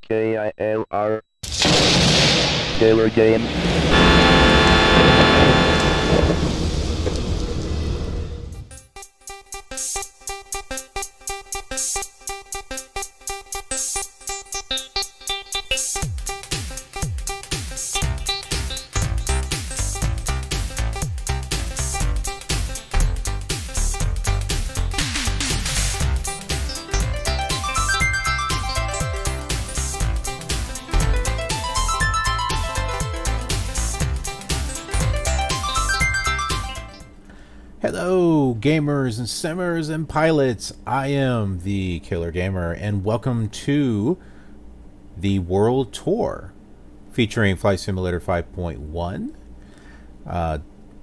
KILR KILR Games. Hello, gamers and simmers and pilots. I am the Killer Gamer, and welcome to the World Tour featuring Flight Simulator 5.1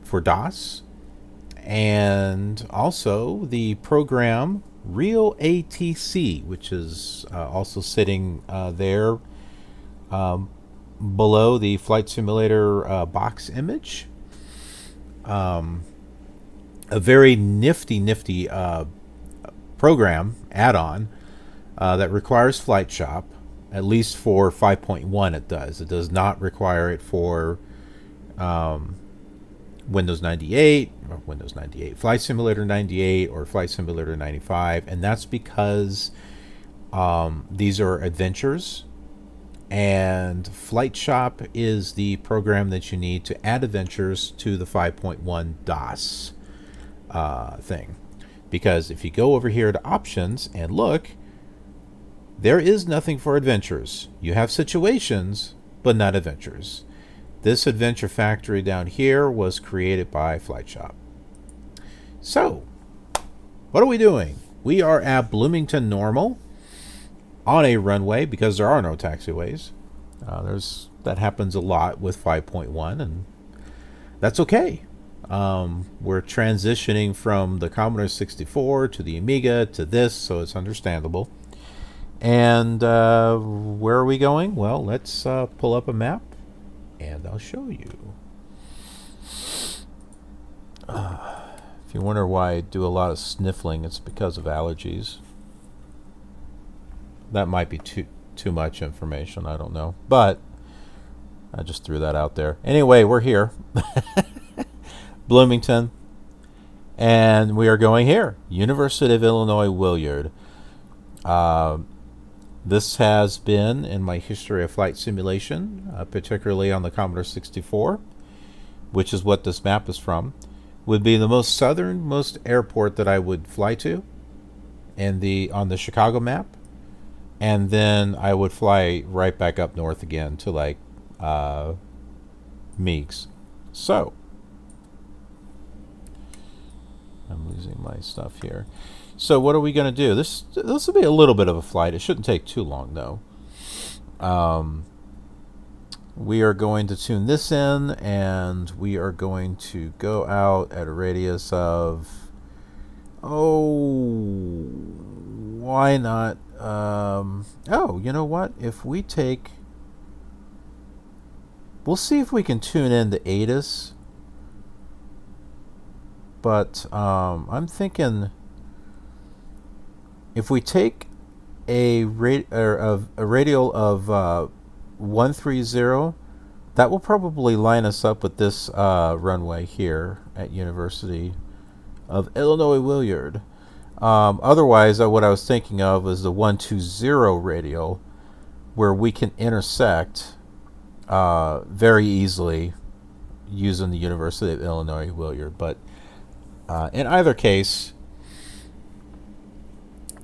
for DOS, and also the program RealATC, which is also sitting there below the Flight Simulator box image. A very nifty program add-on that requires Flight Shop, at least for 5.1 it does. It does not require it for Windows 98, or Windows 98, Flight Simulator 98, or Flight Simulator 95, and that's because these are adventures, and Flight Shop is the program that you need to add adventures to the 5.1 DOS thing. Because if you go over here to options and look, there is nothing for adventures. You have situations, but not adventures. This adventure factory down here was created by Flight Shop. So, what are we doing? We are at Bloomington-Normal on a runway because there are no taxiways. That happens a lot with 5.1, and that's okay. We're transitioning from the Commodore 64 to the Amiga to this, so it's understandable. And where are we going? Well, let's pull up a map and I'll show you. If you wonder why I do a lot of sniffling, it's because of allergies. That might be too much information, I don't know, but I just threw that out there. Anyway, we're here. Bloomington, and we are going here, University of Illinois-Willard. This has been in my history of flight simulation, particularly on the Commodore 64, which is what this map is from. Would be the most southernmost airport that I would fly to on the Chicago map, and then I would fly right back up north again to like Meigs. So I'm losing my stuff here. So what are we going to do? This will be a little bit of a flight. It shouldn't take too long, though. We are going to tune this in, and we are going to go out at a radius of... Oh, why not? Oh, you know what? If we take... We'll see if we can tune in the ATIS. But I'm thinking if we take a radial of 130, that will probably line us up with this runway here at University of Illinois-Willard. Otherwise, what I was thinking of was the 120 radial, where we can intersect very easily using the University of Illinois-Willard. But in either case,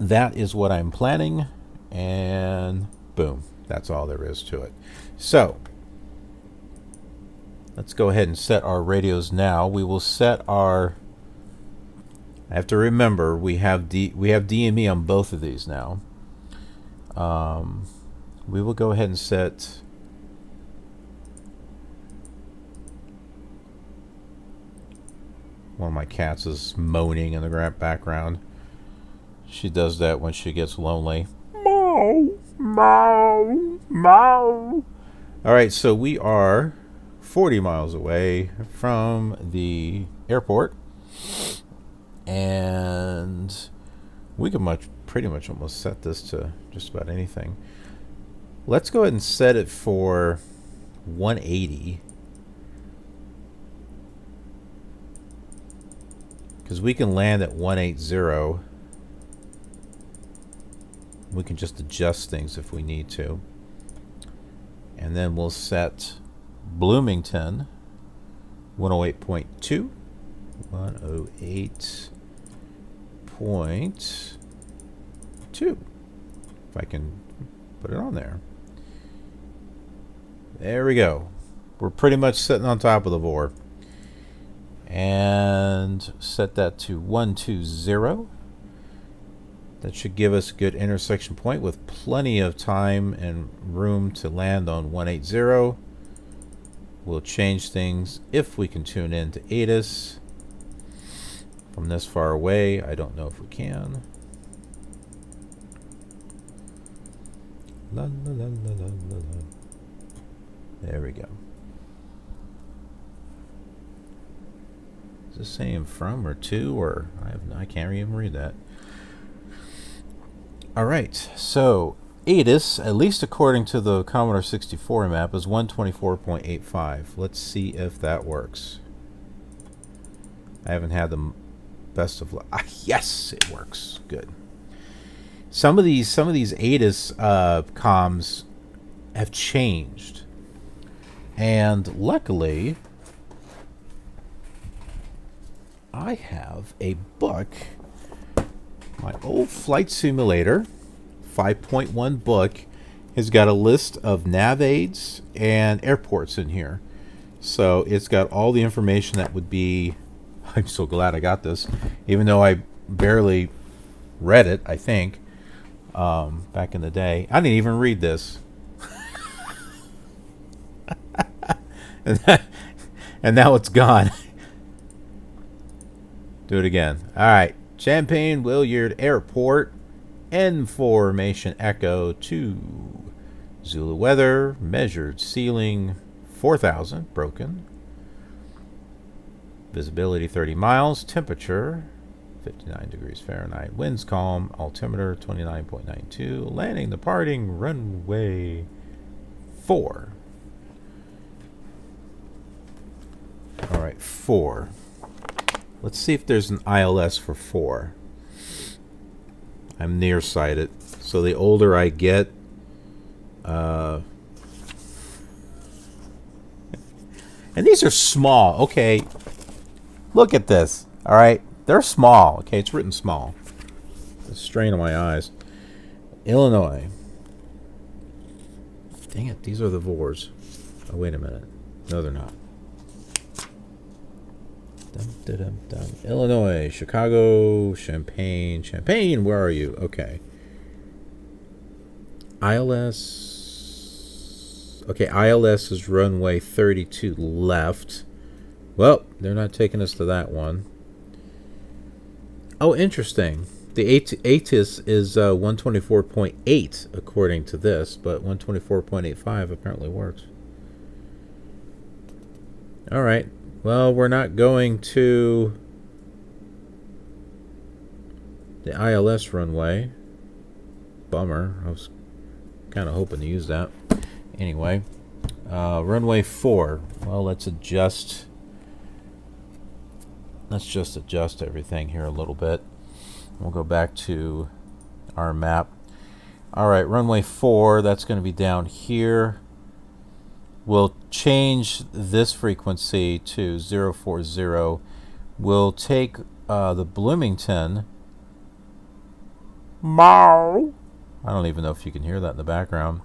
that is what I'm planning, and boom, that's all there is to it. So let's go ahead and set our radios now. We will set our... I have to remember we have DME on both of these now. We will go ahead and set... One of my cats is moaning in the background. She does that when she gets lonely. Meow, meow, meow. All right, so we are 40 miles away from the airport, and we could pretty much almost set this to just about anything. Let's go ahead and set it for 180. Because we can land at 180. We can just adjust things if we need to. And then we'll set Bloomington 108.2. 108.2. If I can put it on there. There we go. We're pretty much sitting on top of the VOR. And set that to 120. That should give us a good intersection point with plenty of time and room to land on 180. We'll change things if we can tune in to ATIS from this far away. I don't know if we can. La, la, la, la, la, la, la. There we go. Is this saying from or to, or I can't even read that. All right, so ATIS, at least according to the Commodore 64 map, is 124.85. Let's see if that works. I haven't had the best of luck. Yes, it works. Good. Some of these ATIS comms have changed, and luckily, I have a book. My old flight simulator 5.1 book has got a list of nav aids and airports in here. So it's got all the information that would be. I'm so glad I got this, even though I barely read it, I think, back in the day. I didn't even read this. and now it's gone. Do it again. All right. Champaign-Willard Airport, Information Echo 2. Zulu weather, measured ceiling 4,000, broken. Visibility 30 miles, temperature 59 degrees Fahrenheit, winds calm, altimeter 29.92, landing departing runway 4. All right, 4. Let's see if there's an ILS for 4. I'm nearsighted, so the older I get, and these are small. Okay, look at this. All right, they're small. Okay, it's written small. It's a strain on my eyes. Illinois. Dang it, these are the VORs. Oh, wait a minute. No, they're not. Dum, dum, dum, dum. Illinois, Chicago, Champaign, where are you? Okay. ILS. Okay, ILS is runway 32 left. Well, they're not taking us to that one. Oh, interesting. The ATIS is 124.8 according to this, but 124.85 apparently works. All right. Well, we're not going to the ILS runway. Bummer. I was kind of hoping to use that. Anyway, runway 4. Well, let's just adjust everything here a little bit. We'll go back to our map. All right, runway 4, that's going to be down here. We'll change this frequency to 040. We'll take the Bloomington. Mow. I don't even know if you can hear that in the background.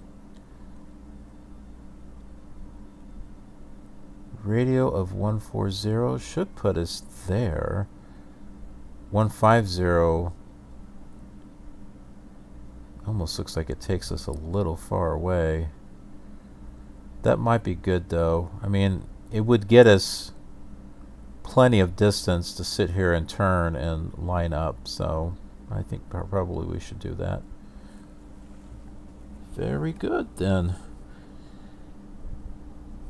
Radio of 140 should put us there. 150 almost looks like it takes us a little far away. That might be good though. I mean, it would get us plenty of distance to sit here and turn and line up, so I think probably we should do that. Very good then.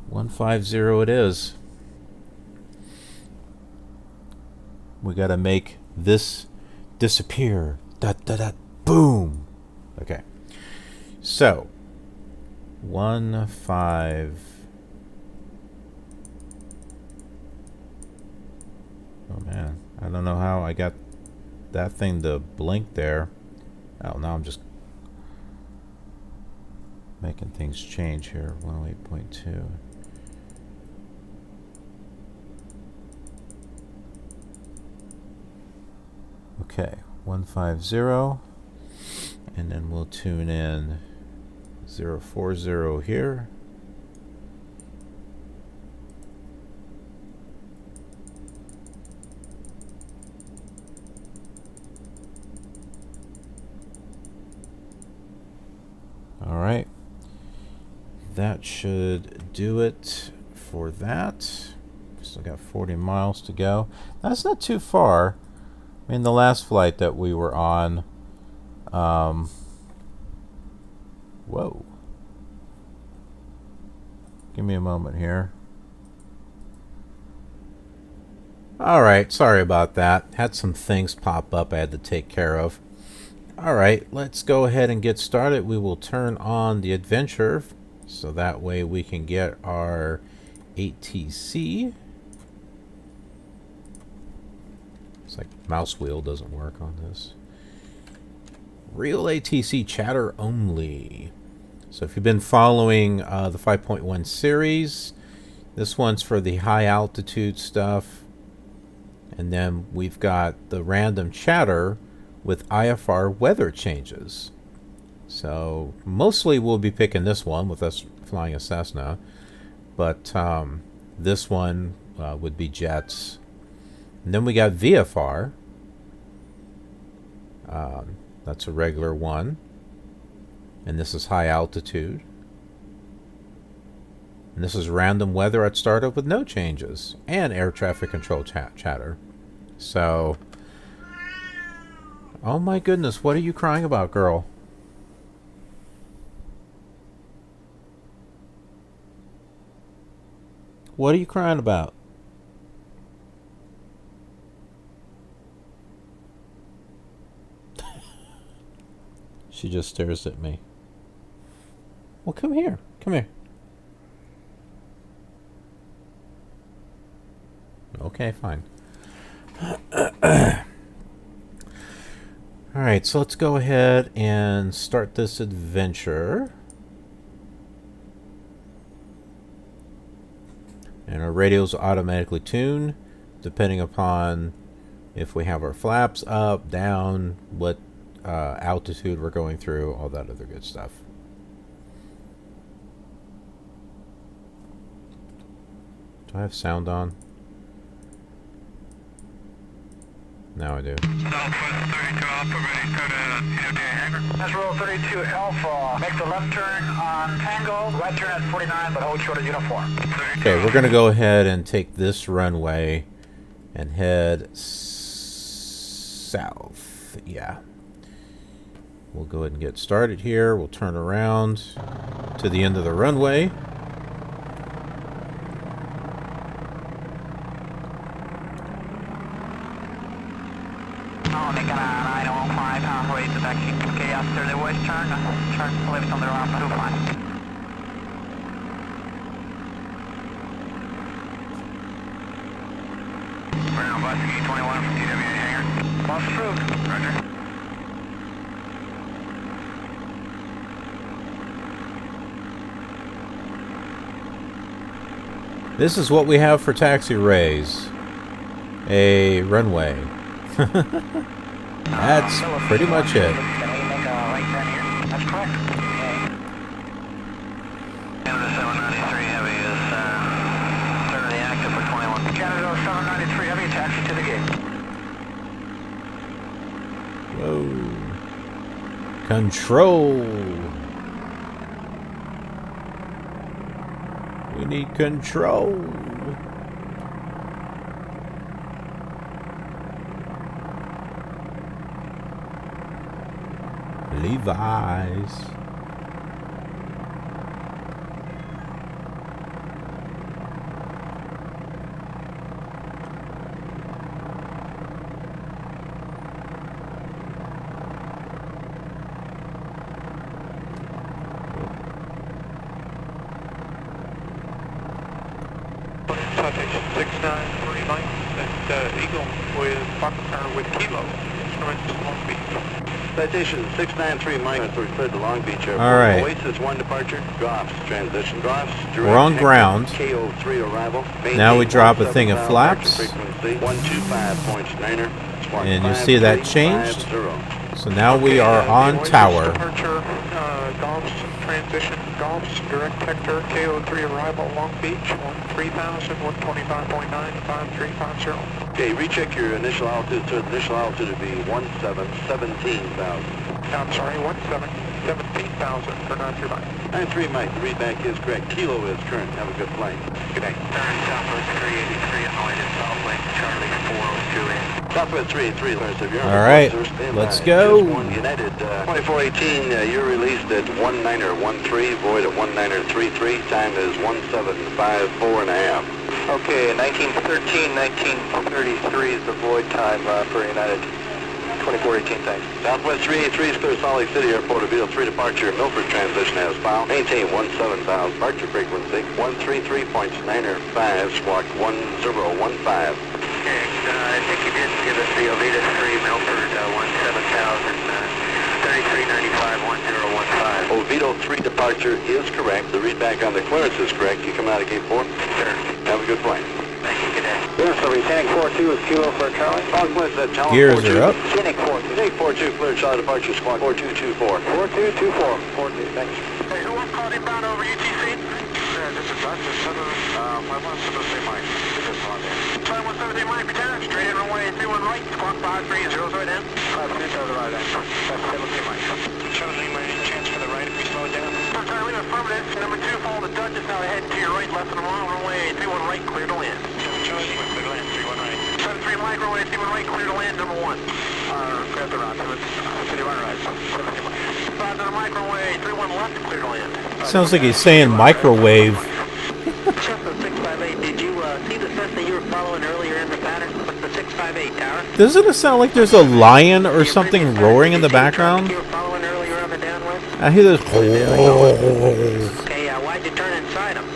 150 it is. We got to make this disappear. Da da da boom. Okay. So, 1.5. Oh man, I don't know how I got that thing to blink there. Oh, now I'm just making things change here. 108.2. Okay, 150, and then we'll tune in 040 here. All right, that should do it for that. Still got 40 miles to go. That's not too far. I mean, the last flight that we were on, whoa. Give me a moment here. All right, sorry about that. Had some things pop up I had to take care of. All right, let's go ahead and get started. We will turn on the adventure so that way we can get our ATC. It's like mouse wheel doesn't work on this. RealATC chatter only. So if you've been following the 5.1 series, this one's for the high altitude stuff. And then we've got the random chatter with IFR weather changes. So mostly we'll be picking this one with us flying a Cessna. But this one would be jets. And then we got VFR. That's a regular one. And this is high altitude. And this is random weather at startup with no changes. And air traffic control chatter. So, oh my goodness, what are you crying about, girl? What are you crying about? She just stares at me. Well, come here. Come here. Okay, fine. Alright, so let's go ahead and start this adventure. And our radios automatically tune depending upon if we have our flaps up, down, what altitude we're going through, all that other good stuff. Do I have sound on? Now I do. Southwest 32 Alpha, ready to go to hangar. That's roll 32 Alpha. Make the left turn on Tango, right turn at 49, but hold short of uniform. Okay, we're going to go ahead and take this runway and head south. Yeah. We'll go ahead and get started here. We'll turn around to the end of the runway. They got a 905 halfway to taxi. Okay, after the west turn left on the ramp 25. Ground bus E21 from TWA hangar. Bus approved. Roger. This is what we have for taxi rays. A runway. That's pretty much it. That's correct. Canada 793 Heavy is certainly active for 21. Canada 793 Heavy, taxi to the gate. Whoa. Control. We need control. Levi's. Citation 693 Mike, and Eagle with Kilo, instruments Long Beach. Citation 693 Mike, we cleared the Long Beach Airport. All right. Oasis 1 departure, drops, transition drops. We're on ground. KO3 arrival. Now we drop a thing of flaps. Frequency 125.9er. And you see that changed. So now we are on Oasis tower. Departure, Golf's transition, Golf's direct Hector, KO3 arrival, Long Beach, 13,000, 125.95350. Okay, recheck your initial altitude. So the initial altitude would be 17,000. I'm sorry, 17,000 for 939. 93 Mike, the readback is correct. Kilo is current. Have a good flight. Good day. Turn Southwest 383 at Lloyd at Salt Lake, Charlie 402 in. Southwest 383, Lawrence, if you're on All right, the course, let's go. Just one United, 2418, you're released at 1913, void at 1933. Time is 1754 and a half. Okay, 1913, 1933 is the void time for United. 2418, thanks. Southwest 383 is clear Salt Lake City Airport. Reveal 3 departure. Milford transition as filed. Maintain 17,000. Departure frequency 133.905. Squawk 1015. Okay, I think you did give us the Ovita 3 Milford 17,000, 3395 1015. Oviedo 3 departure is correct. The readback on the clearance is correct. You come out of gate 4. Sure. Have a good flight. Thank you, good day. Yes, so Tank 42 is Kilo for Charlie. Gears are up. Tank 42. Tank 42 cleared Charlie departure squawk 4224. 4224. 42, thanks. Hey, who wants calling inbound over UTC? This is us, this is 5173 Mike. This is on there. 5173 Mike, Lieutenant, straight in runway 31 right, squawk 530, right in. 530, right in. That's 17 Mike. 17 Mike, any chance for the right if we slow it down? Sorry, we got affirmative. Number 2, follow the Dutchess, now ahead to your right, left and wrong, runway 31 right, clear to land. 7 clear to land, 31 right. 73 Mike, runway 31 right, clear to land, number 1. Grab the route, 71 right, 70 Mike. 5 to the Mike, runway 31 left, clear to land. Sounds like he's saying microwave. Cessna 658, did you see the Cessna you were following earlier in the pattern? What's the 658 tower? Doesn't it sound like there's a lion or something roaring in the background? You were following earlier on the downwind? I hear this. Okay, why'd you turn inside him?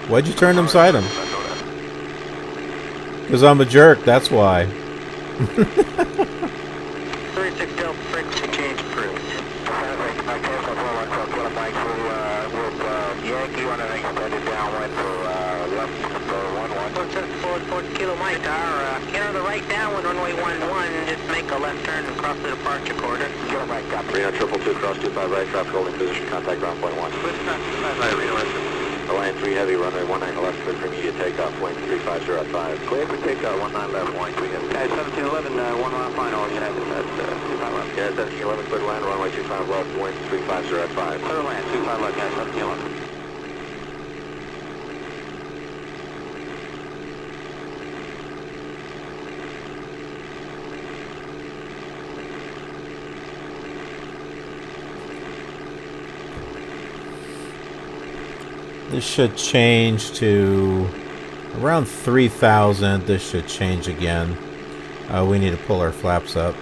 Why'd you turn inside him? Because I'm a jerk, that's why. 36 Delta frequency change approved. Yankee 1 and extended downwind for left for 11. Forward Kilo Mike tower, enter the right downwind runway 11, just make a left turn and cross the departure corridor. Kilo Mike, copy. Reno 222 cross 25 right, traffic holding position, contact ground point 1. Right, Reno. Line 3 heavy, runway 19 left, clear for immediate takeoff, point 3505. Clear for takeoff, 19 left, point 3 heavy. 1711, 1 mile final, United, that's 25 left. Yeah, 1711, clear to land, runway 25 left, point 3505. Clear to land, 25 left, yeah, 1711. This should change to around 3,000. This should change again. We need to pull our flaps up.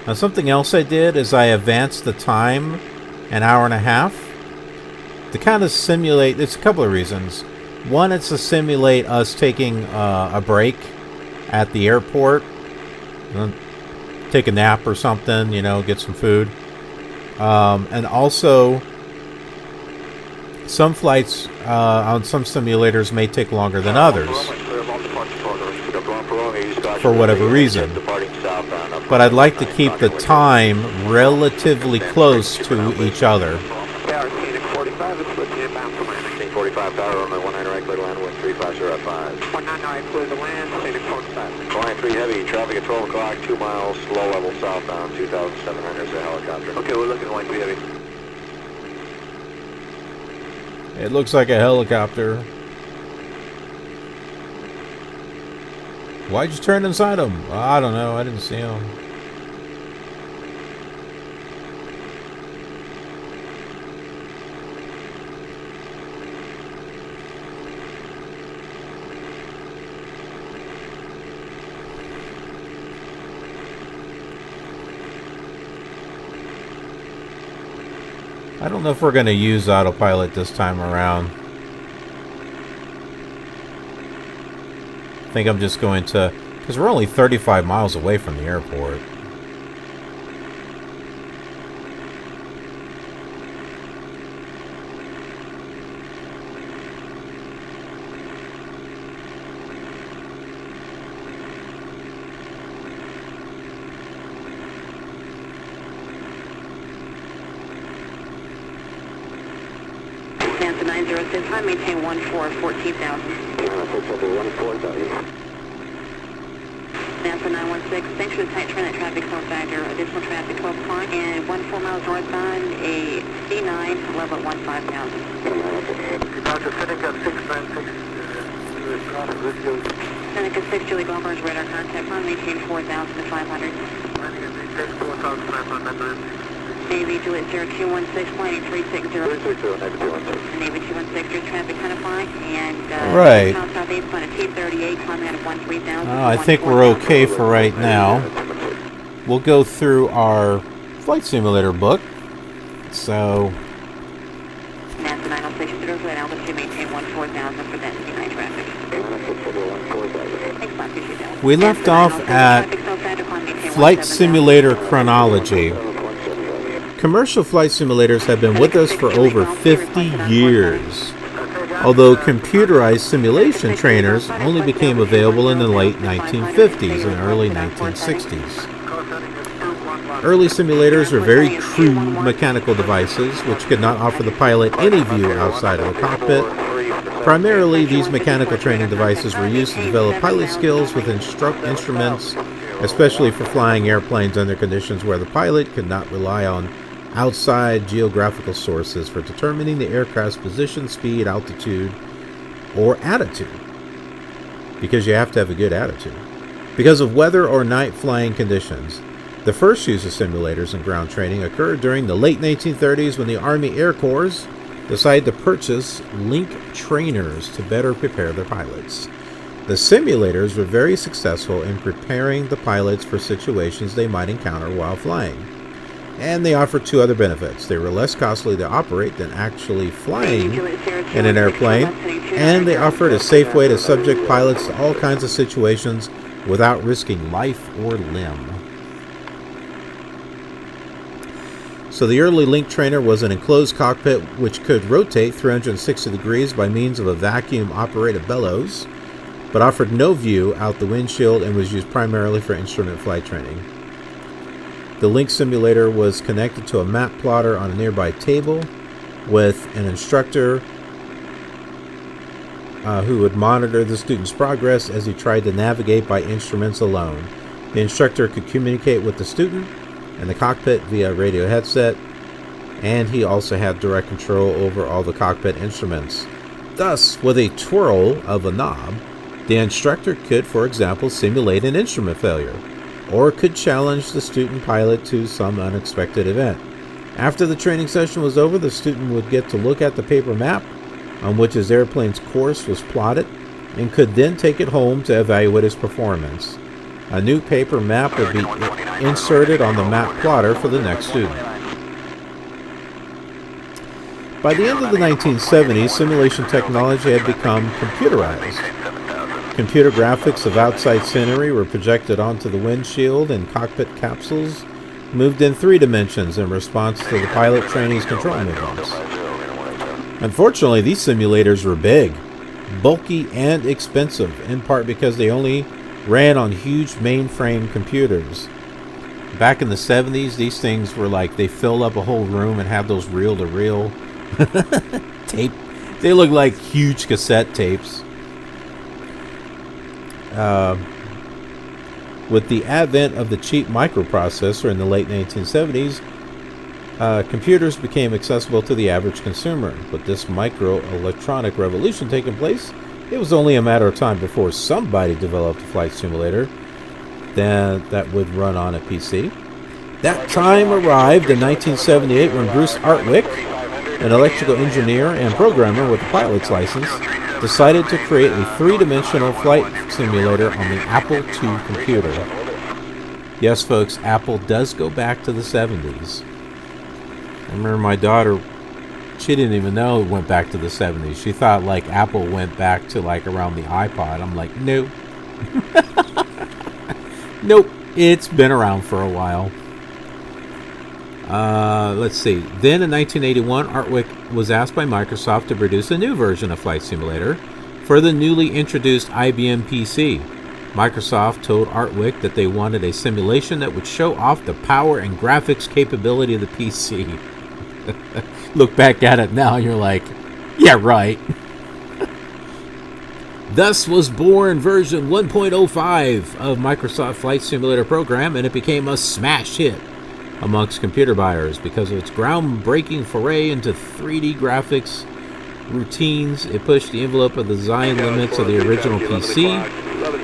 Now something else I did is I advanced the time an hour and a half to kind of simulate. There's a couple of reasons. One, it's to simulate us taking a break at the airport. Take a nap or something, you know, get some food. And also, some flights on some simulators may take longer than others for whatever reason. But I'd like to keep the time relatively close to each other. 45 tower, runway 19 right, clear to land, wind 3505. 199, clear to land, State 45. Line 3 heavy, traffic at 12 o'clock, 2 miles, low level southbound, 2,700 is a helicopter. Okay, we're looking at line 3 heavy. It looks like a helicopter. Why'd you turn inside him? I don't know, I didn't see him. I don't know if we're going to use autopilot this time around. I think I'm just going to, because we're only 35 miles away from the airport. Nancy 906, I maintain 14, 14,000. Nancy 916, thanks for the tight train, that traffic flow factor, additional traffic 12 o'clock, and 14 miles northbound, a C9, level at 15,000. Dr. Seneca 696, Seneca 6, Julie Goldberg's radar contact, I maintain 4,500. Navy Juliet 0216, flight 360. Navy 216, your traffic 10 o'clock, and Right. southeast on a T38, climbing out of 13,000. I think we're okay for right now. We'll go through our flight simulator book. So, NASA 906, at altitude, maintain 14,000 for that C9 traffic. Thanks, Bob, appreciate that. we left off at flight simulator chronology. Commercial flight simulators have been with us for over 50 years, although computerized simulation trainers only became available in the late 1950s and early 1960s. Early simulators were very crude mechanical devices which could not offer the pilot any view outside of the cockpit. Primarily, these mechanical training devices were used to develop pilot skills with instruments, especially for flying airplanes under conditions where the pilot could not rely on outside geographical sources for determining the aircraft's position, speed, altitude, or attitude. Because you have to have a good attitude. Because of weather or night flying conditions. The first use of simulators in ground training occurred during the late 1930s when the Army Air Corps decided to purchase link trainers to better prepare their pilots. The simulators were very successful in preparing the pilots for situations they might encounter while flying. And they offered two other benefits. They were less costly to operate than actually flying in an airplane, and they offered a safe way to subject pilots to all kinds of situations without risking life or limb. So the early link trainer was an enclosed cockpit which could rotate 360 degrees by means of a vacuum-operated bellows, but offered no view out the windshield and was used primarily for instrument flight training. The Link simulator was connected to a map plotter on a nearby table with an instructor who would monitor the student's progress as he tried to navigate by instruments alone. The instructor could communicate with the student and the cockpit via a radio headset, and he also had direct control over all the cockpit instruments. Thus, with a twirl of a knob, the instructor could, for example, simulate an instrument failure, or could challenge the student pilot to some unexpected event. After the training session was over, the student would get to look at the paper map on which his airplane's course was plotted and could then take it home to evaluate his performance. A new paper map would be inserted on the map plotter for the next student. By the end of the 1970s, simulation technology had become computerized. Computer graphics of outside scenery were projected onto the windshield, and cockpit capsules moved in 3 dimensions in response to the pilot trainee's control movements. Unfortunately, these simulators were big, bulky, and expensive, in part because they only ran on huge mainframe computers. Back in the 70s, these things were like, they filled up a whole room and had those reel-to-reel tape. They looked like huge cassette tapes. With the advent of the cheap microprocessor in the late 1970s, computers became accessible to the average consumer. With this microelectronic revolution taking place, it was only a matter of time before somebody developed a flight simulator that would run on a PC. That time arrived in 1978 when Bruce Artwick, an electrical engineer and programmer with a pilot's license, decided to create a 3-dimensional flight simulator on the Apple II computer. Yes, folks, Apple does go back to the 70s. I remember my daughter She didn't even know it went back to the 70s. She thought like Apple went back to like around the iPod. I'm like, no. Nope. It's been around for a while. Let's see. Then in 1981, Artwick was asked by Microsoft to produce a new version of Flight Simulator for the newly introduced IBM PC. Microsoft told Artwick that they wanted a simulation that would show off the power and graphics capability of the PC. Look back at it now, you're like, yeah, right. Thus was born version 1.05 of Microsoft Flight Simulator program, and it became a smash hit amongst computer buyers because of its groundbreaking foray into 3D graphics routines. It pushed the envelope of the design limits of the original PC.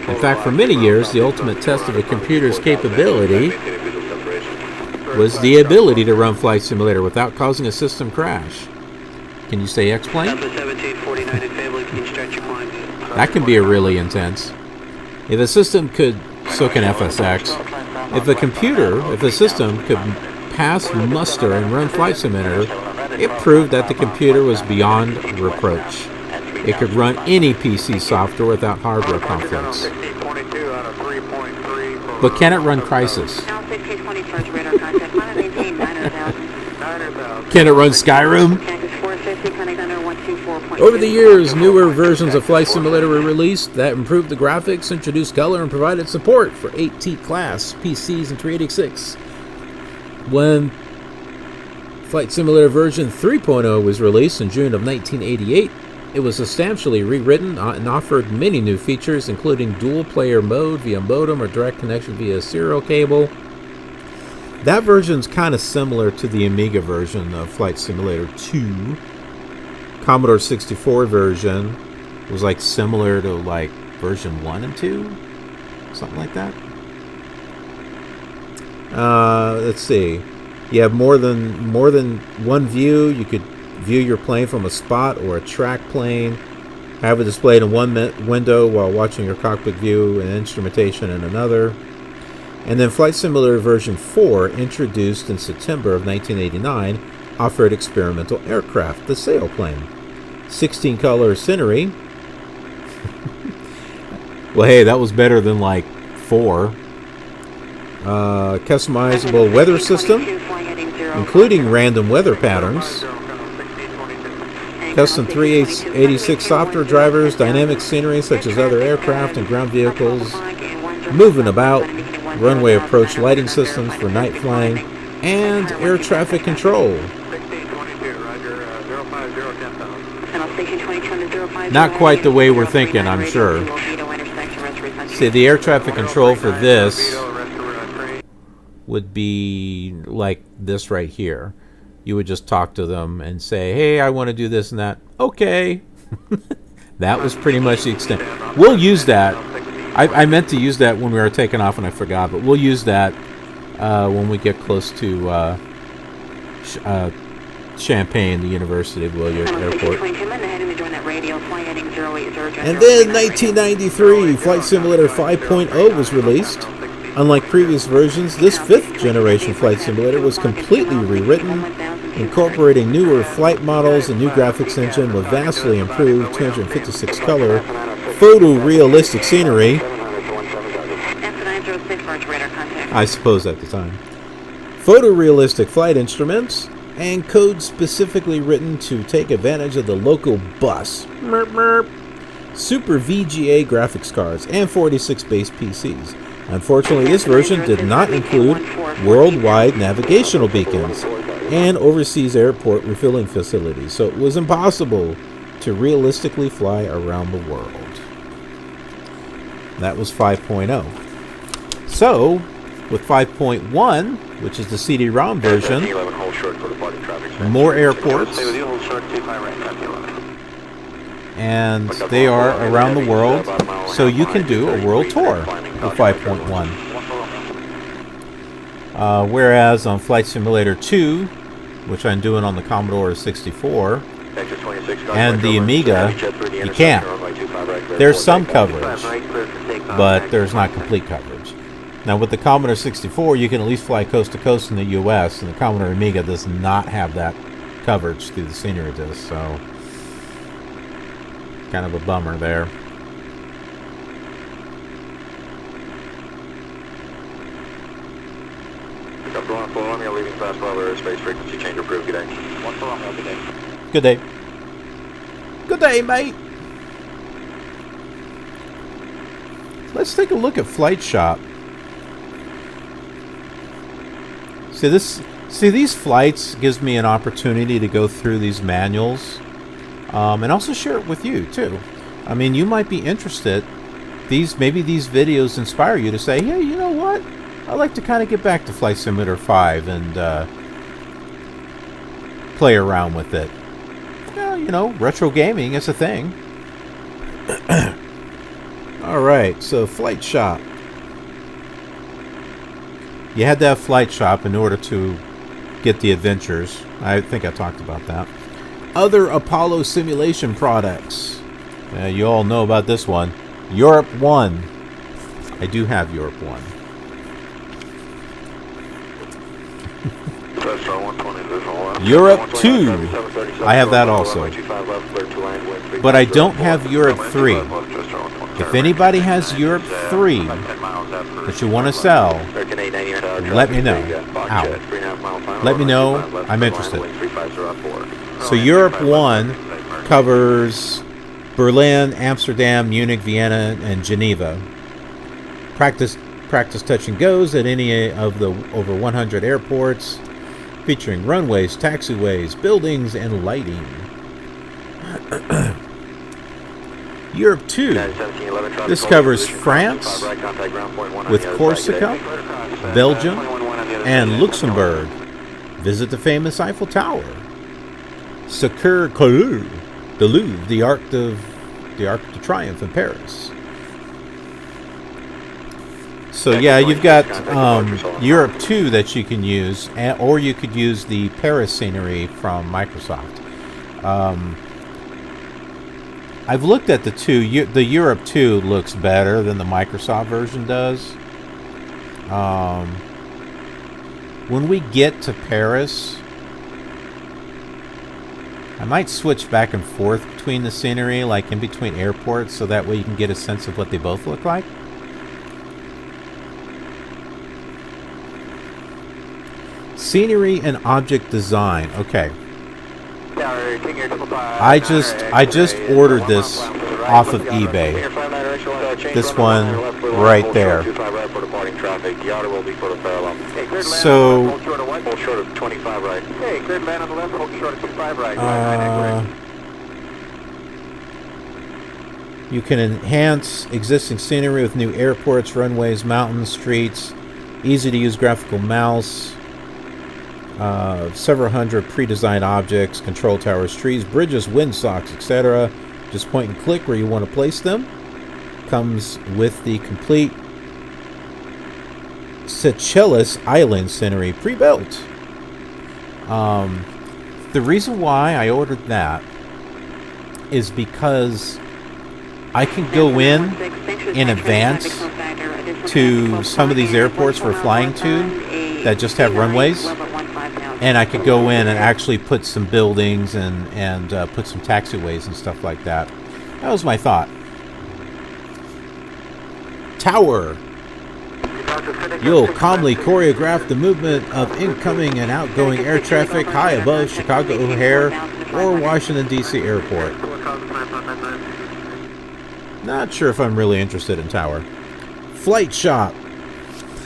In fact, for many years, the ultimate test of a computer's capability was the ability to run Flight Simulator without causing a system crash. Can you say explain? That can be a really intense. If a system could, so can FSX. If a system could pass muster and run Flight Simulator, it proved that the computer was beyond reproach. It could run any PC software without hardware conflicts. But can it run Crysis? Can it run Skyrim? Over the years, newer versions of Flight Simulator were released that improved the graphics, introduced color, and provided support for 8T class PCs and 386. When Flight Simulator version 3.0 was released in June of 1988, it was substantially rewritten and offered many new features, including dual-player mode via modem or direct connection via serial cable. That version's kind of similar to the Amiga version of Flight Simulator 2. Commodore 64 version was like similar to like version 1 and 2, something like that. Let's see. You have more than one view. You could view your plane from a spot or a track plane, have it displayed in one window while watching your cockpit view and instrumentation in another. And then Flight Simulator version 4, introduced in September of 1989, offered experimental aircraft, the sailplane. 16-color scenery. Well, hey, that was better than like 4. Customizable weather system, including random weather patterns. Custom 386 software drivers, dynamic scenery such as other aircraft and ground vehicles, moving about, runway approach lighting systems for night flying, and air traffic control. Not quite the way we're thinking, I'm sure. See, the air traffic control for this would be like this right here. You would just talk to them and say, hey, I want to do this and that. Okay. That was pretty much the extent. We'll use that. I meant to use that when we were taking off and I forgot, but we'll use that when we get close to Champaign, the University of Willard Airport. And then 1993, Flight Simulator 5.0 was released. Unlike previous versions, this 5th generation Flight Simulator was completely rewritten, incorporating newer flight models and new graphics engine with vastly improved 256-color photorealistic scenery. I suppose at the time. Photorealistic flight instruments, and code specifically written to take advantage of the local bus. Merp, merp. Super VGA graphics cards and 46 base PCs. Unfortunately, this version did not include worldwide navigational beacons and overseas airport refilling facilities, so it was impossible to realistically fly around the world. That was 5.0. So, with 5.1, which is the CD-ROM version, more airports, and they are around the world, so you can do a world tour of 5.1. Whereas on Flight Simulator 2, which I'm doing on the Commodore 64, and the Amiga, you can't. There's some coverage, but there's not complete coverage. Now with the Commodore 64, you can at least fly coast to coast in the US, and the Commodore Amiga does not have that coverage through the scenery disc, so kind of a bummer there. Pickup to 1 Romeo, leaving fast level airspace, frequency change approved. Good day. 1 Romeo, good day. Good day. Good day, mate. Let's take a look at Flight Shop. See, these flights gives me an opportunity to go through these manuals, and also share it with you too. I mean, you might be interested. Maybe these videos inspire you to say, hey, you know what? I'd like to kind of get back to Flight Simulator 5 and play around with it. Well, you know, retro gaming is a thing. Alright, so Flight Shop. You had to have Flight Shop in order to get the adventures. I think I talked about that. Other Apollo simulation products. You all know about this one. Europe 1. I do have Europe 1. Europe 2. I have that also. But I don't have Europe 3. If anybody has Europe 3 that you want to sell, let me know. Ow. Let me know. I'm interested. So Europe 1 covers Berlin, Amsterdam, Munich, Vienna, and Geneva. Practice touch and goes at any of the over 100 airports, featuring runways, taxiways, buildings, and lighting. Europe 2. This covers France with Corsica, Belgium, and Luxembourg. Visit the famous Eiffel Tower. Secure KILR, the Louvre, the Arc de Triomphe in Paris. So yeah, you've got Europe 2 that you can use, or you could use the Paris scenery from Microsoft. I've looked at the two. The Europe 2 looks better than the Microsoft version does. When we get to Paris, I might switch back and forth between the scenery, like in between airports, so that way you can get a sense of what they both look like. Scenery and object design. Okay. I just ordered this off of eBay. This one right there. So you can enhance existing scenery with new airports, runways, mountains, streets, easy to use graphical mouse, several hundred pre-designed objects, control towers, trees, bridges, windsocks, etc. Just point and click where you want to place them. Comes with the complete Seychelles Island scenery pre-built. The reason why I ordered that is because I can go in advance to some of these airports we're flying to that just have runways, and I could go in and actually put some buildings and put some taxiways and stuff like that. That was my thought. Tower. You'll calmly choreograph the movement of incoming and outgoing air traffic high above Chicago O'Hare or Washington, D.C. Airport. Not sure if I'm really interested in Tower. Flight Shop.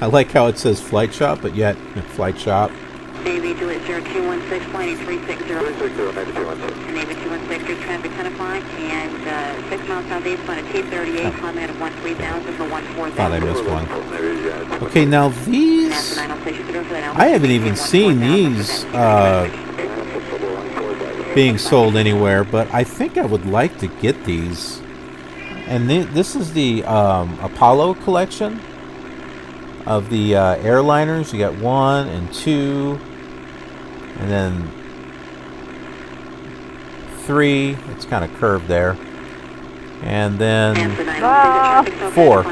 I like how it says Flight Shop, but yet Flight Shop. Navy Juliet 0216, flight 360. Navy 216, good traffic 10 o'clock, and 6 miles southeast, flight at T38, climb out of 13,000 for 14,000. Thought I missed one. Okay, now these, I haven't even seen these being sold anywhere, but I think I would like to get these. And this is the Apollo collection of the airliners. You got 1 and 2, and then 3. It's kind of curved there, and then 4.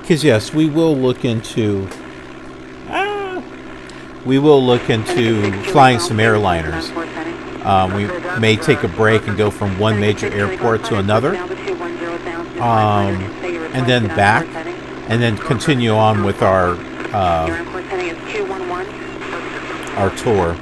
Because yes, we will look into we will look into flying some airliners. We may take a break and go from one major airport to another, and then back, and then continue on with our tour.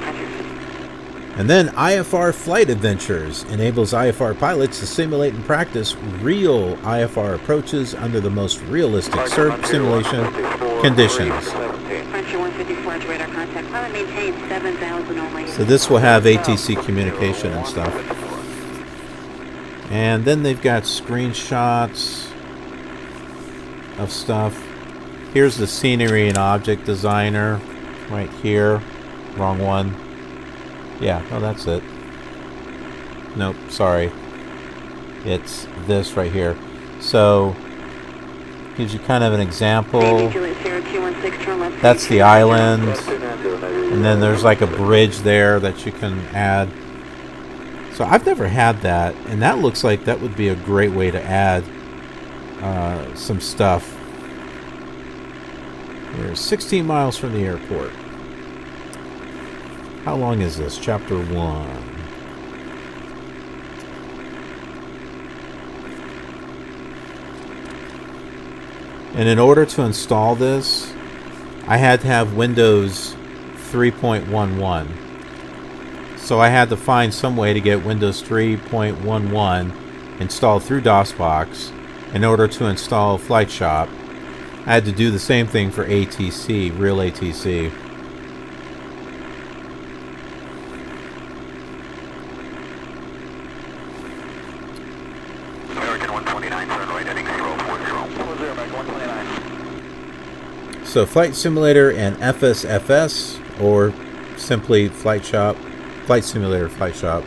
And then IFR Flight Adventures enables IFR pilots to simulate and practice real IFR approaches under the most realistic simulation conditions. So this will have ATC communication and stuff. And then they've got screenshots of stuff. Here's the scenery and object designer right here. Wrong one. Yeah, oh, that's it. Nope, sorry. It's this right here. So, gives you kind of an example. That's the island. And then there's like a bridge there that you can add. So I've never had that, and that looks like that would be a great way to add some stuff. We're 16 miles from the airport. How long is this? Chapter 1. And in order to install this, I had to have Windows 3.11. So I had to find some way to get Windows 3.11 installed through DOSBox in order to install Flight Shop. I had to do the same thing for ATC, RealATC. So Flight Simulator and FSFS, or simply Flight Simulator Flight Shop,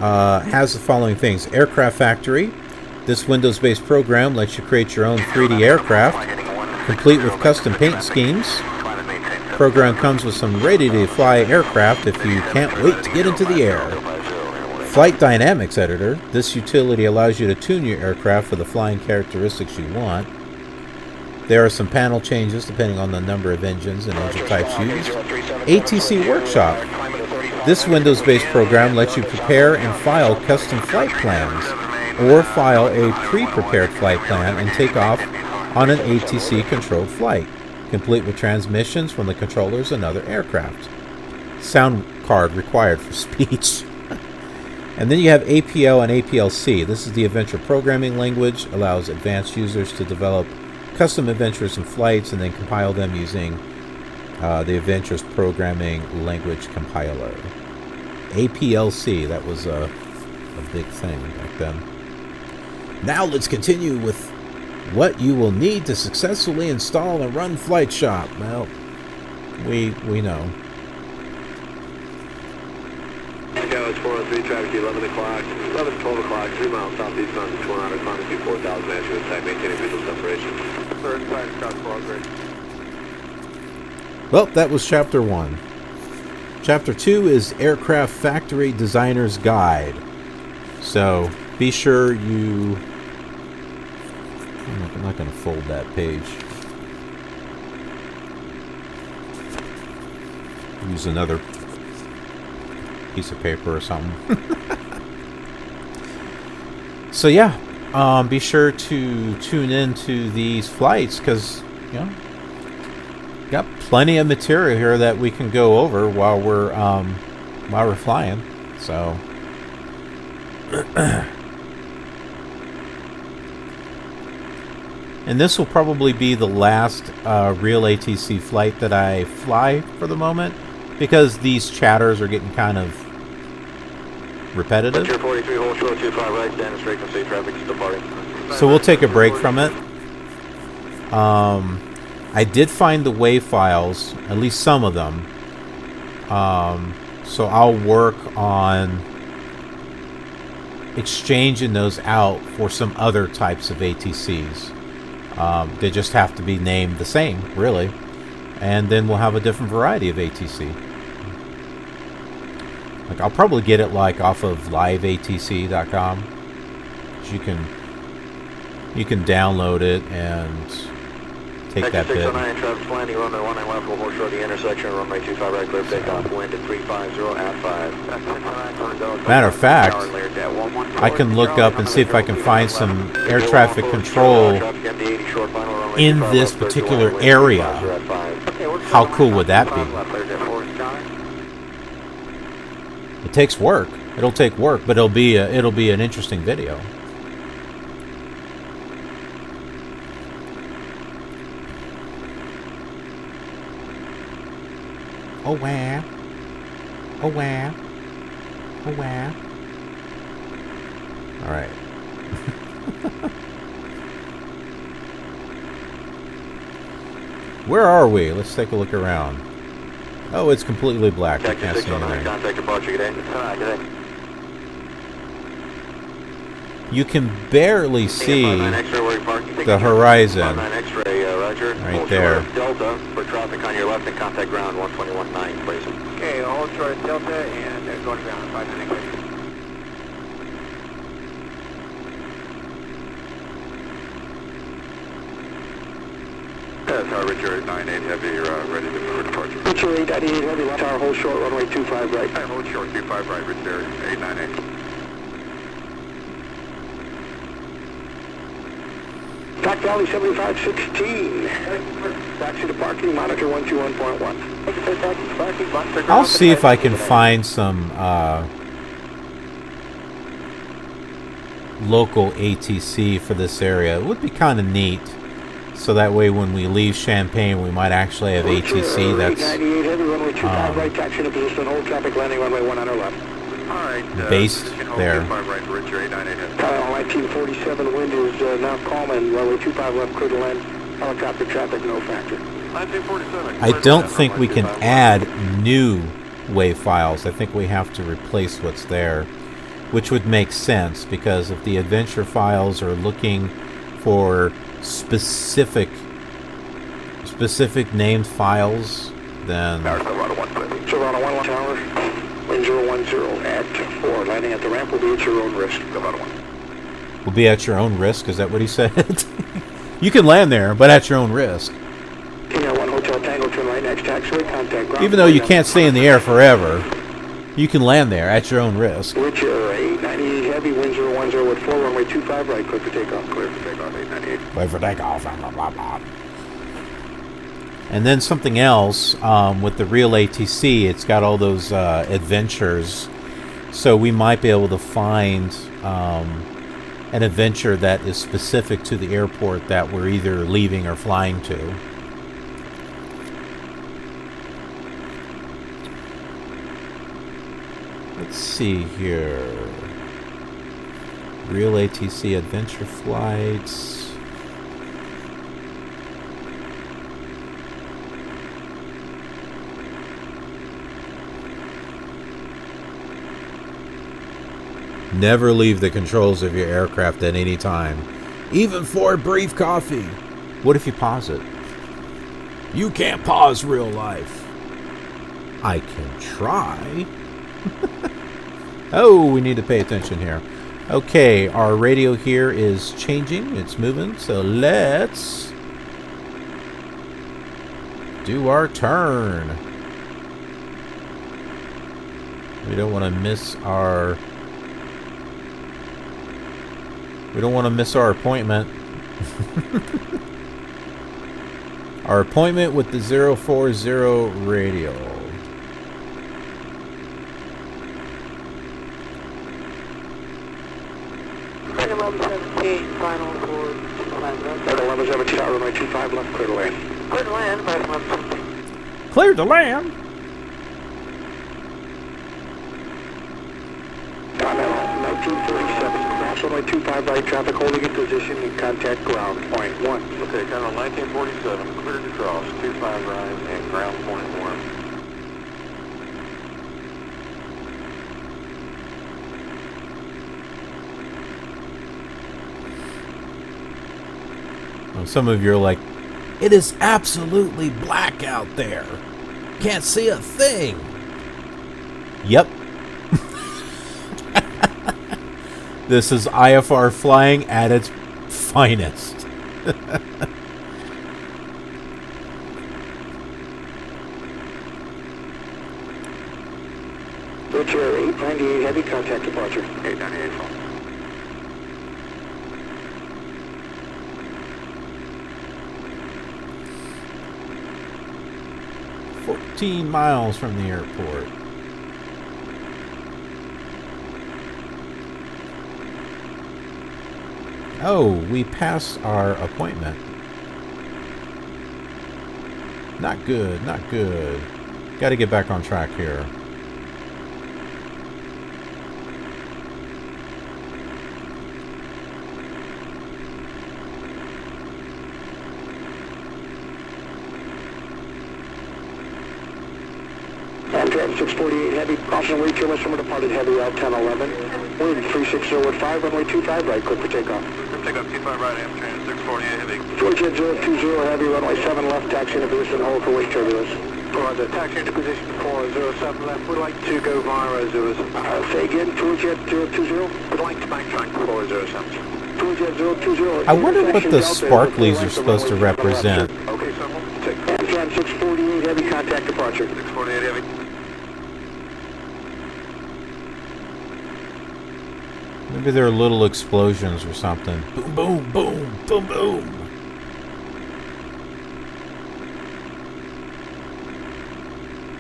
has the following things. Aircraft Factory. This Windows-based program lets you create your own 3D aircraft, complete with custom paint schemes. The program comes with some ready-to-fly aircraft if you can't wait to get into the air. Flight Dynamics Editor. This utility allows you to tune your aircraft for the flying characteristics you want. There are some panel changes depending on the number of engines and engine types used. ATC Workshop. This Windows-based program lets you prepare and file custom flight plans, or file a pre-prepared flight plan and take off on an ATC-controlled flight, complete with transmissions from the controllers and other aircraft. Sound card required for speech. And then you have APL and APLC. This is the Adventure Programming Language. Allows advanced users to develop custom adventures and flights and then compile them using the Adventures Programming Language Compiler. APLC, that was a big thing back then. Now let's continue with what you will need to successfully install and run Flight Shop. Well, we know. Tango is 403, traffic 11 o'clock, 12 o'clock, 3 miles southeast mountain, 200, quantity 4,000, management attack, maintaining visual separation. Third side, Scott Squadron. Well, that was Chapter 1. Chapter 2 is Aircraft Factory Designer's Guide. So, be sure you... I'm not going to fold that page. Use another piece of paper or something. So yeah, be sure to tune into these flights because, you know, got plenty of material here that we can go over while we're flying. So and this will probably be the last RealATC flight that I fly for the moment because these chatters are getting kind of repetitive. So we'll take a break from it. I did find the WAV files, at least some of them. So I'll work on exchanging those out for some other types of ATCs. They just have to be named the same, really. And then we'll have a different variety of ATC. Like I'll probably get it like off of liveatc.com. You can download it and take that bit. 609, traffic landing, runway 19 left, we'll hold short the intersection, runway 25 right, clear takeoff, wind at 350 at 5. Matter of fact, I can look up and see if I can find some air traffic control in this particular area. How cool would that be? It takes work. It'll take work, but it'll be an interesting video. Oh wow. Oh wow. Oh wow. All right. Where are we? Let's take a look around. Oh, it's completely black. I can't see anything. Contact departure, good day. Good day. You can barely see the horizon right there. Delta for traffic on your left and contact ground 121.9, please. Okay, hold short Delta and going ground, 596. Tower Richard 898 Heavy, ready to move for departure. Richard 898 Heavy, tower hold short, runway 25 right. Hold short 25 right, Richard 898. Back Valley 7516. Taxi to parking, monitor 121.1. I'll see if I can find some local ATC for this area. It would be kind of neat. So that way when we leave Champaign, we might actually have ATC that's based there. 1947 wind is now calm and runway 25 left, clear to land. Helicopter traffic, no factor. 1947. I don't think we can add new wave files. I think we have to replace what's there, which would make sense because if the adventure files are looking for specific named files, then Toronto 1 tower, wind 010 at 4. Landing at the ramp will be at your own risk. Toronto 1. will be at your own risk. Is that what he said? You can land there, but at your own risk. KILR 1 Hotel Tango, turn right next taxiway, contact ground. Even though you can't stay in the air forever, you can land there at your own risk. Richard 898 Heavy, wind 010 at 4, runway 25 right, clear for takeoff. Clear for takeoff, 898. Wait for takeoff. Blah, blah, blah. And then something else with the RealATC, it's got all those adventures. So we might be able to find an adventure that is specific to the airport that we're either leaving or flying to. Let's see here. RealATC adventure flights. Never leave the controls of your aircraft at any time, even for a brief coffee. What if you pause it? You can't pause real life. I can try. Oh, we need to pay attention here. Okay, our radio here is changing. It's moving, so let's do our turn. We don't want to miss our... We don't want to miss our appointment. Our appointment with the 040 radio. At 1117, final for land. At 1117, tower runway 25 left, clear to land. Clear to land, 1117. Clear to land. Time 1947. Runway 25 right, traffic holding in position and contact ground, point 1. Okay, Colonel 1947, clear to cross, 25 right and ground point 1. Well, some of you are like, it is absolutely black out there. Can't see a thing. Yep. This is IFR flying at its finest. departure. 898 full. 14 miles from the airport. Oh, we passed our appointment. Not good, not good. Got to get back on track here. Amtrak 648 heavy, crossing way terminus from a departed heavy out 1011. Wind 360 at 5, runway 25 right, clear for takeoff. Take up 25 right, Amtrak 648 heavy. Georgia 020 heavy, runway 7 left, taxi into position, hold for wake turbulence. Roger, taxi into position 407 left. We'd like to go via 007. Say again, Georgia 020. We'd like to backtrack to 407. Georgia 020. I wonder what the sparklies are supposed to represent. Okay, someone take Amtrak 648 heavy, contact departure. 648 heavy. Maybe they're little explosions or something. Boom, boom, boom, boom, boom.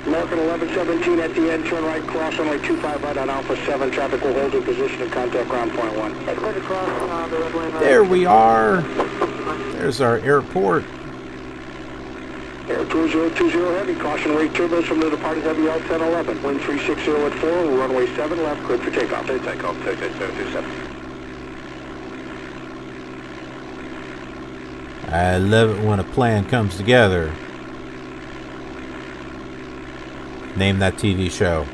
American 1117 at the end, turn right, cross runway 25 right on Alpha 7. Traffic will hold in position and contact ground point 1. There we are. There's our airport. Air 2020 heavy, caution rate turbulence from the departed heavy out 1011. Wind 360 at 4, runway 7 left, cleared for takeoff. Takeoff, 027. I love it when a plan comes together. Name that TV show.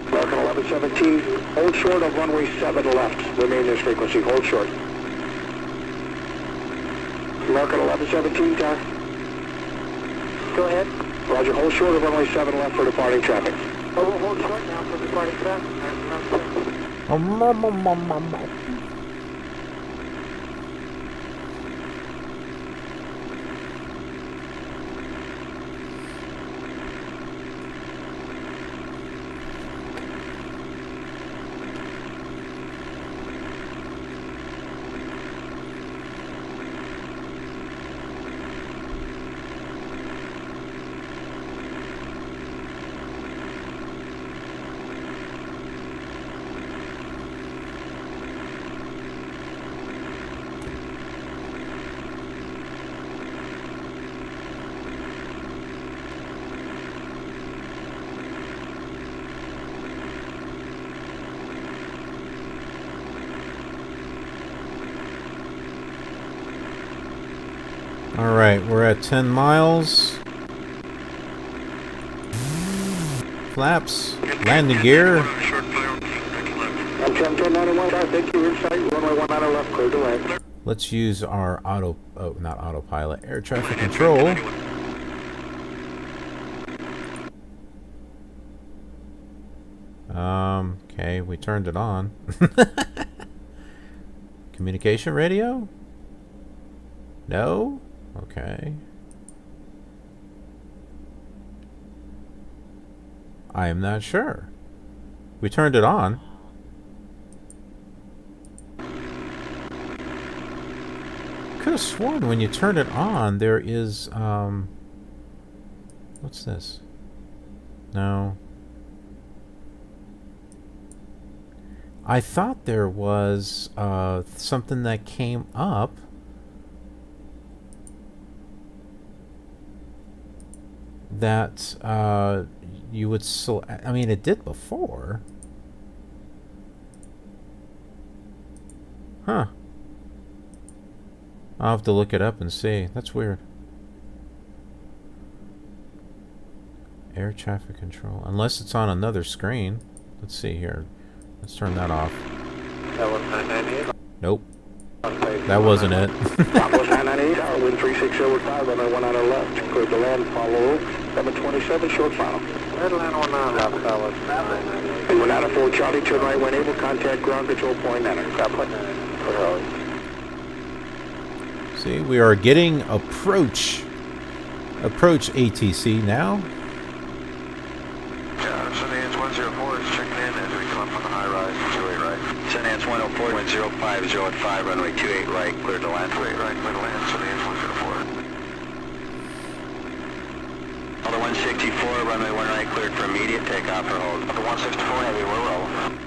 American 1117, hold short of runway 7 left. Remain this frequency, hold short. American 1117, Tower. Go ahead. Roger, hold short of runway 7 left for departing traffic. Oh, we'll hold short now for departing traffic. Alright, we're at 10 miles. Flaps, landing gear. I'm 1091, thank you, insight, runway 19 left, clear to land. Let's use our not autopilot, air traffic control. Okay, we turned it on. Communication radio? No? Okay. I am not sure. We turned it on. Could have sworn when you turn it on there is what's this? No. I thought there was something that came up that you would I mean, it did before. Huh. I'll have to look it up and see. That's weird. Air traffic control. Unless it's on another screen. Let's see here. Let's turn that off. That was 998. Nope. That wasn't it. Southwest 998, wind 360 over 5, runway 19 left, cleared to land, follow 727, short final. Red line 19 left, Southwest 998. And we're not at 4 Charlie, turn right when able, contact ground control point enter. Got point 9. See, we are getting approach ATC now. Sundance 104 is checking in as we come up on the high rise, 28 right. Sundance 104, wind 050 at 5, runway 28 right, clear to land. 28 right, clear to land, Sundance 104. Other 164, runway 1 right, cleared for immediate takeoff or hold. Other 164, heavy, we're rolling.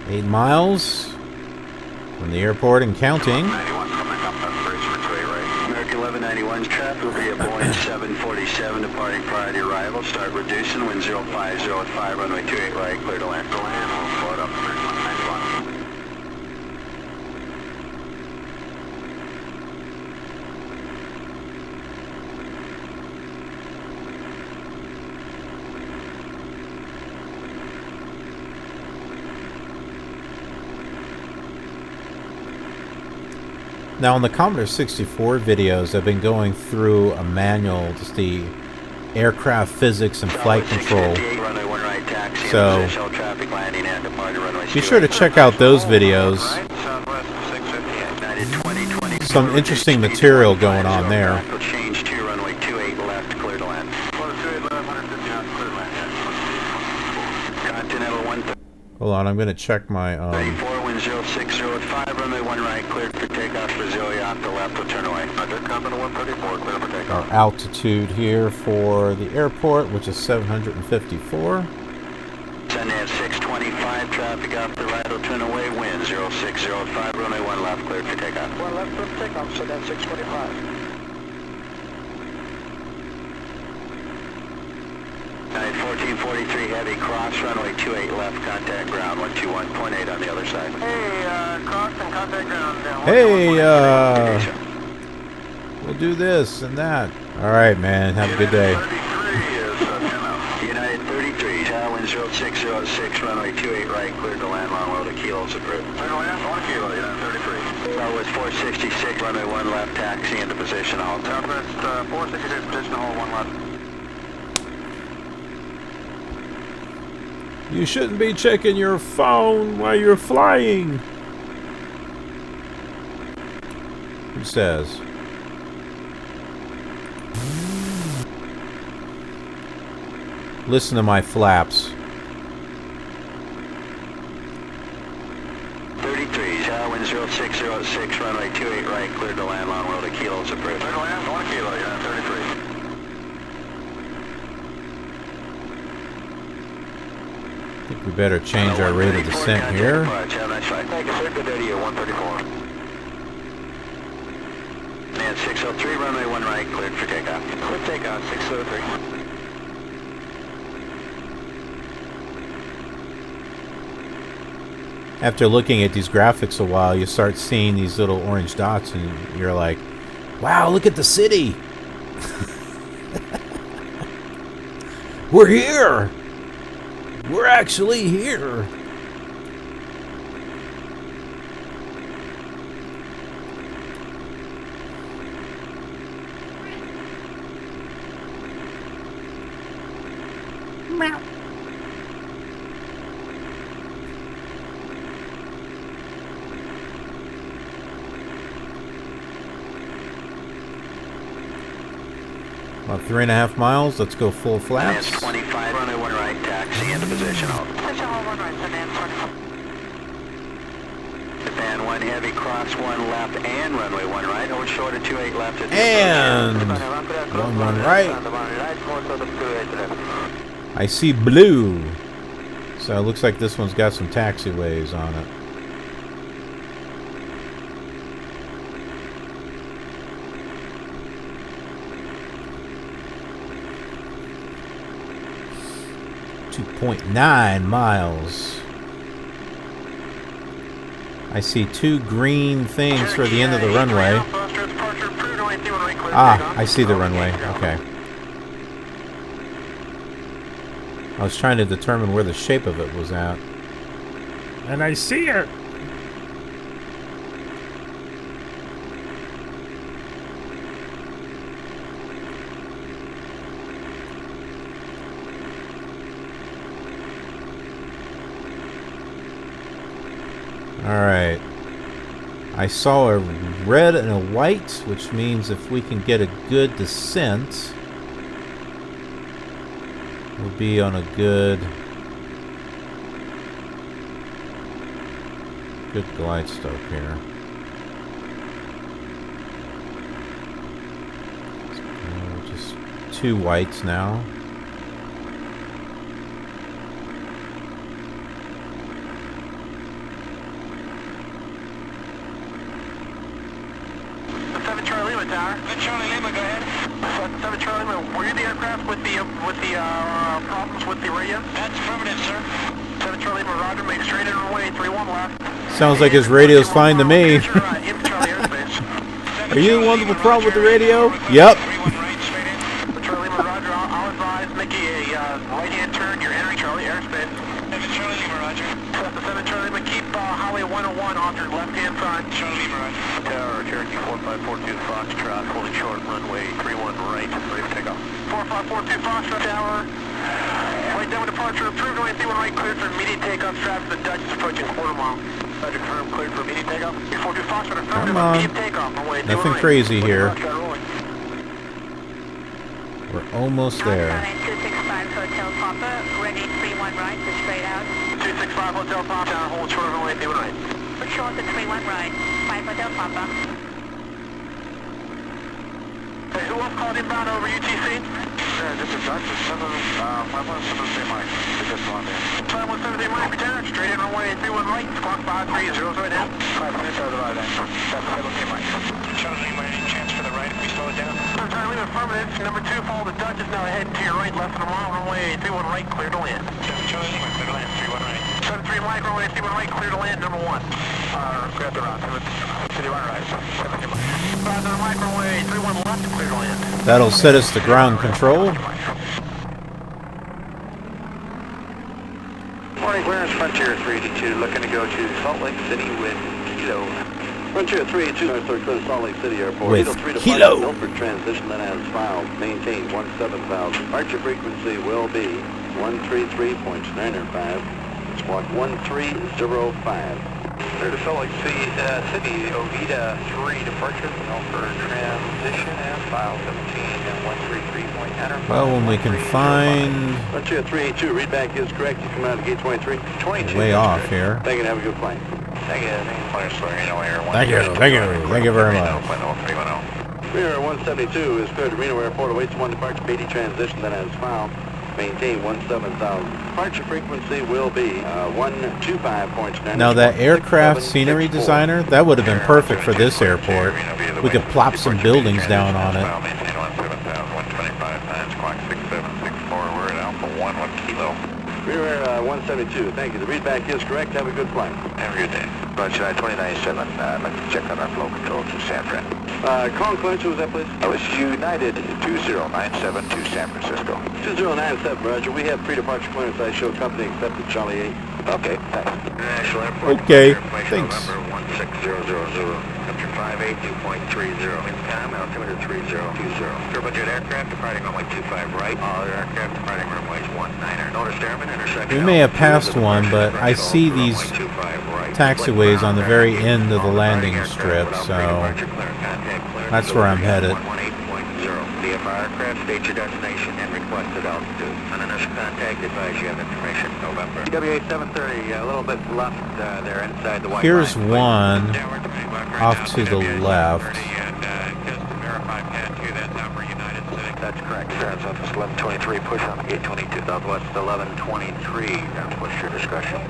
Eight miles from the airport and counting. 91 coming up on bridge for 28 right. American 1191's traffic will be a Boeing 747 departing prior to arrival. Start reducing, wind 050 at 5, runway 28 right, clear to land. To land, we'll float up bridge 191. Now, on the Commodore 64 videos, I've been going through a manual, just the aircraft physics and flight control. So, be sure to check out those videos. Some interesting material going on there. Hold on, I'm going to check my... 34, wind 060 at 5, runway 1 right, cleared for takeoff for Zilly off the left, will turn away. Under Commodore 134, clear for takeoff. Our altitude here for the airport, which is 754. Sundance 625, traffic off the right, will turn away, wind 060 at 5, runway 1 left, cleared for takeoff. 1 left, clear for takeoff, Sundance 625. 1443 heavy, cross runway 28 left, contact ground 121.8 on the other side. Hey, cross and contact ground. Hey, we'll do this and that. All right, man. Have a good day. United 33, tower wind 060 at 6, runway 28 right, cleared to land, long low to kilos approved. Clear to land, 1 kilo, United 33. Southwest 466, runway 1 left, taxi into position, hold. Southwest 466, position, hold, 1 left. You shouldn't be checking your phone while you're flying. Who says? Listen to my flaps. 33, tower wind 060 at 6, runway 28 right, cleared to land, long low to kilos approved. Clear to land, 1 kilo, you're on 33. I think we better change our rate of descent here. Thank you, sir. Good day to you, 134. And 603, runway 1 right, cleared for takeoff. Clear takeoff, 603. After looking at these graphics a while, you start seeing these little orange dots and you're like, wow, look at the city. We're here. We're actually here. Meow. About 3.5 miles. Let's go full flaps. 25, runway 1 right, taxi into position, hold. Position hold, 1 right, Japan 24. Japan 1 heavy, cross 1 left, and runway 1 right, hold short of 28 left. And 1 right. I see blue. So it looks like this one's got some taxiways on it. .9 miles. I see 2 green things for the end of the runway. Ah, I see the runway. Okay. I was trying to determine where the shape of it was at. And I see it! Alright. I saw a red and a white, which means if we can get a good descent, we'll be on a good glide slope here. So just 2 whites now. Charlie Lima, go ahead. 7 Charlie Lima, were you the aircraft with the problems with the radio? That's affirmative, sir. 7 Charlie Lima, Roger, make straight in runway 31 left. Sounds like his radio's fine to me. Are you the one with the problem with the radio? Yep. Charlie Lima, Roger, I'll advise, make a right-hand turn, you're entering Charlie airspace. 7 Charlie Lima, Roger. 7 Charlie Lima, keep highway 101 off your left-hand side. Charlie Lima, Roger. Tower, Cherokee 4542 Foxtrot, holding short, runway 31 right, ready for takeoff. 4542 Foxtrot Tower, right down with departure, approved, runway 31 right, cleared for immediate takeoff, straps to the Dutch, approaching quarter mile. Dutch confirmed, cleared for immediate takeoff. 42 Foxtrot, affirmative, immediate takeoff, runway 31 Nothing right. crazy here. Foxtrot, We're almost there. 265 Hotel Papa, ready 31 right to straight out. 265 Hotel Papa, tower, hold short, runway 31 right. Short to 31 right, 5 Hotel Papa. Hey, who else called inbound over UTC? This is Dutch, 517 Mike. This is on there. 517 Mike, Lieutenant, straight in runway 31 right, squawk 530, right now. 5 minutes out of the right end. That's 17 Mike. Charlie Lima, any chance for the right if we slow it down? Charlie Lima, affirmative. Number 2, follow the Dutch is now ahead to your right, less than a mile, runway 31 right, clear to land. 7 Charlie Lima, clear to land, 31 right. 73 Mike, runway 31 right, clear to land, number 1. Grab the route, 71 right, 70 Mike. 5 Mike, runway 31 left, clear to land. That'll set us to ground control. Morning, clearance, Frontier 382, looking to go to Salt Lake City with Kilo. Frontier 382, north clear to Salt Lake City Airport. With 803 Kilo. Milford transition, then as filed. Maintain 17,000. Departure frequency will be 133.905. Squawk 1305. Clear to Salt Lake City, Ovida 3 departure, Milford transition as filed 17 and 133.905. Well, when we can find... Frontier 382, read back is correct. You come out of gate 23. 22. Way off here. Thank you, have a good flight. Thank you, Thank you very much. Rear 172 is cleared to Reno Airport, awaits 1 departure, BD transition, then as filed. Maintain 17,000. Departure frequency will be 125.9. Now that aircraft scenery designer, that would have been perfect for this airport. We could plop some buildings down on it. Rear 172, thank you. The readback is correct. Have a good flight. Have a good day. Roger, 297. Let's check on our flow control to San Fran. Call clearance, who was that, please? That was United 2097 to San Francisco. 2097, Roger. We have pre-departure clearance. I show company accepted, Charlie 8. Okay, thanks. International Airport. Okay, thanks. Number 16000. Temperature 582.30. Wind time, altimeter 3020. Turbojet aircraft departing runway 25 right. All other aircraft departing runways 19er. Notice airman intersection. We may have passed one, but I see these taxiways on the very end of the landing strip, so that's where I'm headed. DFR aircraft, state your destination and requested altitude. On initial contact, advise you have information November. TWA 730, a little bit left there inside the white Here's line. one off to the left. That's correct. Clearance office 1123, push on the gate 22. Southwest 1123, what's your discretion?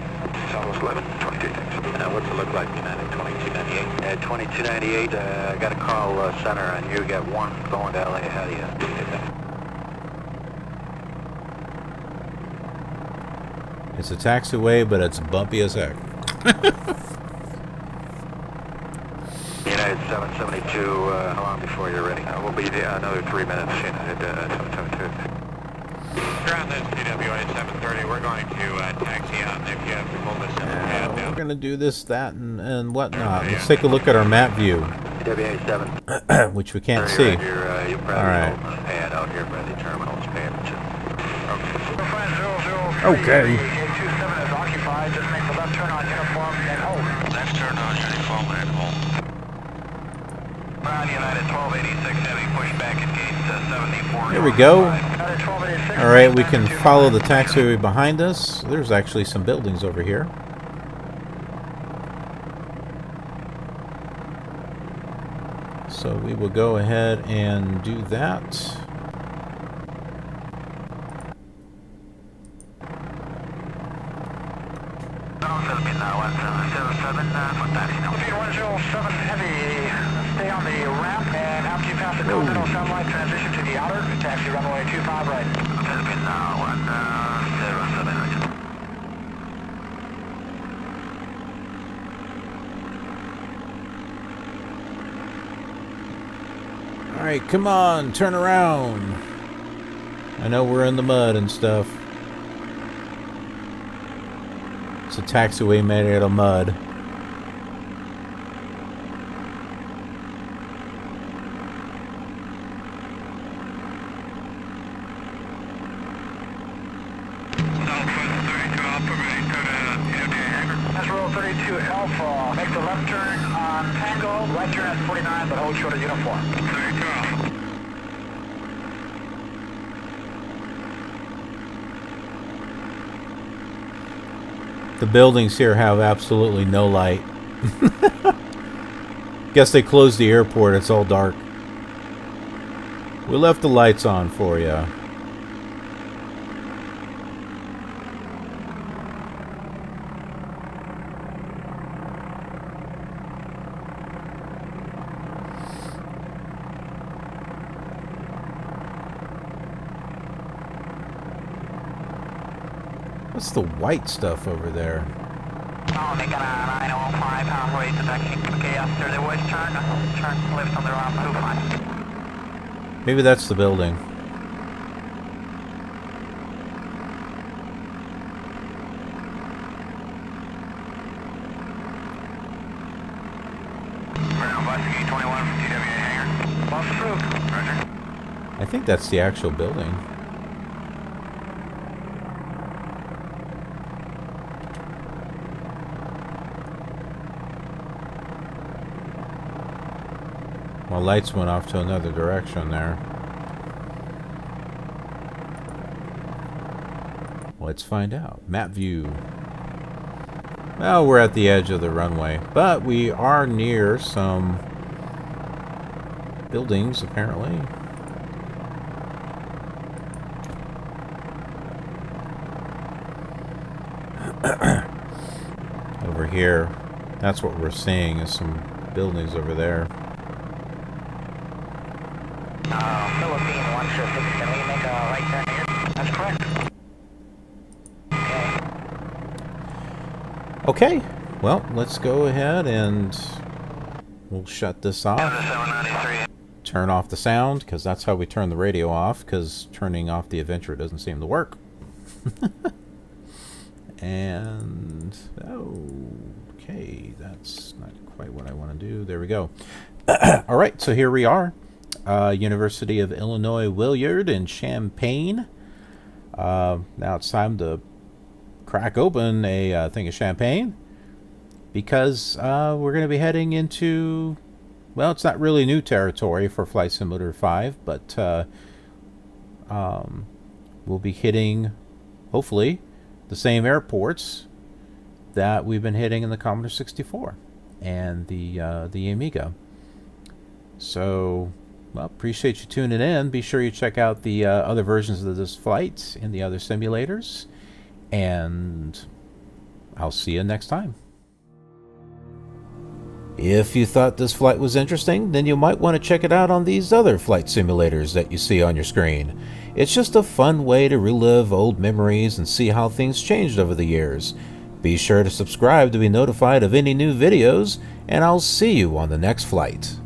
Southwest 1122, thanks. What's it look like, United 2298? 2298, I got a call center on you. Got 1 going to LA ahead of you. It's a taxiway, but it's bumpy as heck. United 772, how long before you're ready? We'll be another 3 minutes, United 772. You're on this TWA 730, we're going to taxi on if you have to pull this in the pad We're down. going to do this, that, and whatnot. Let's take a look at our map view, TWA 7. which we can't see. You're All right. Pad out here by the terminals, pay attention. Okay. 27 is occupied, just make the left turn on uniform and hold. That's turn on uniform and hold. Ground United 1286 Heavy, push back at gate 74. Here we go. United 1286. All right, we can follow the taxiway behind us. There's actually some buildings over here. So we will go ahead and do that. Speed 107 Heavy, stay on the ramp, and after you pass the Continental Satellite, transition to the outer, taxi runway 25 right. All right, come on, turn around. I know we're in the mud and stuff. It's a taxiway made out of mud. That's roll 32 Alpha. Make the left turn on Tango, right turn at 49, but hold short of uniform. 32 Alpha. The buildings here have absolutely no light. Guess they closed the airport. It's all dark. We left the lights on for you. What's the white stuff over there? Oh, they got a 905 halfway to that chaos there. They always turn left on the ramp 25. Maybe that's the building. Ground bus 821 from TWA hangar. Bus approved. Roger. I think that's the actual building. My lights went off to another direction there. Let's find out. Map view. Well, we're at the edge of the runway, but we are near some buildings, apparently. Over here. That's what we're seeing, is some buildings over there. Philippine 156, can we make a right turn here? That's correct. Okay, well, let's go ahead and we'll shut this off. 793. Turn off the sound, because that's how we turn the radio off, because turning off the Adventure doesn't seem to work. And, okay, that's not quite what I want to do. There we go. All right, so here we are. University of Illinois-Willard in Champaign. Now it's time to crack open a thing of champagne, because we're going to be heading into, well, it's not really new territory for Flight Simulator 5, but we'll be hitting, hopefully, the same airports that we've been hitting in the Commodore 64 and the Amiga. So, well, appreciate you tuning in. Be sure you check out the other versions of this flight in the other simulators, and I'll see you next time. If you thought this flight was interesting, then you might want to check it out on these other flight simulators that you see on your screen. It's just a fun way to relive old memories and see how things changed over the years. Be sure to subscribe to be notified of any new videos, and I'll see you on the next flight.